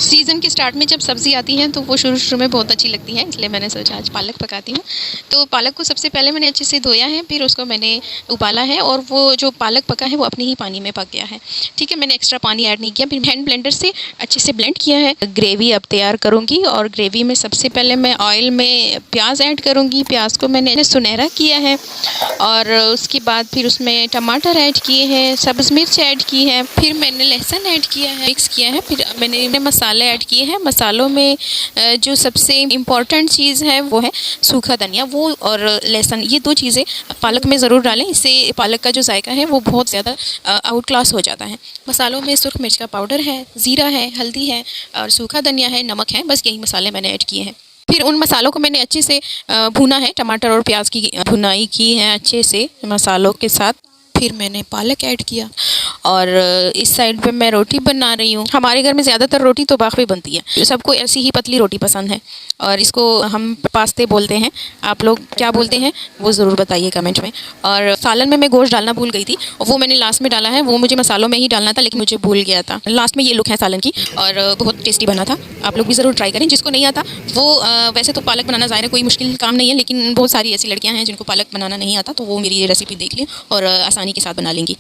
Season के start में जब सब्ज़ी आती है तो वो शुरू में बहुत अच्छी लगती है, इसलिए मैंने सोचा आज पालक पकाती हूँ। तो पालक को सबसे पहले मैंने अच्छे से धोया है, फिर उसको मैंने उबाला है और वो जो पालक पका है वो अपने ही पानी में पक गया है। ठीक है, मैंने एक्स्ट्रा पानी ऐड नहीं किया, फिर हैंड ब्लेंडर से अच्छे से ब्लेंड किया है। ग्रेवी अब तैयार करूँगी और ग्रेवी में सबसे पहले मैं ऑयल में प्याज ऐड करूँगी। प्याज को मैंने सुनहरा किया है और उसके बाद फिर उसमें टमाटर ऐड किए हैं, सब्ज़ मिर्च ऐड की है, फिर मैंने लहसुन ऐड किया है, मिक्स किया है। फिर मैंने मसाले ऐड किए हैं। मसालों में जो सबसे इम्पॉर्टेंट चीज़ है वो है सूखा धनिया, वो और लहसुन, ये दो चीज़ें पालक में ज़रूर डालें, इससे पालक का जो जायका है वो बहुत ज़्यादा आउट क्लास हो जाता है। मसालों में सुरख मिर्च का पाउडर है, ज़ीरा है, हल्दी है और सूखा धनिया है, नमक है, बस यही मसाले मैंने ऐड किए हैं। फिर उन मसालों को मैंने अच्छे से भुना है, टमाटर और प्याज की भुनाई की है अच्छे से मसालों के साथ। फिर मैंने पालक ऐड किया और इस साइड पे मैं रोटी बना रही हूँ। हमारे घर में ज़्यादातर रोटी तो बाख पे बनती है, सबको ऐसी ही पतली रोटी पसंद है और इसको हम पास्ते बोलते हैं। आप लोग क्या बोलते हैं वो ज़रूर बताइए कमेंट में। और सालन में मैं गोश्त डालना भूल गई थी और वो मैंने लास्ट में डाला है, वो मुझे मसालों में ही डालना था लेकिन मुझे भूल गया था। लास्ट में ये लुक है सालन की और बहुत टेस्टी बना था। आप लोग भी ज़रूर ट्राई करें। जिसको नहीं आता वो वैसे तो पालक बनाना ज़ाहिर है कोई मुश्किल काम नहीं है, लेकिन बहुत सारी ऐसी लड़कियाँ हैं जिनको पालक बनाना नहीं आता, तो वो मेरी ये रेसिपी देख लें और आसानी के साथ बना लेंगी।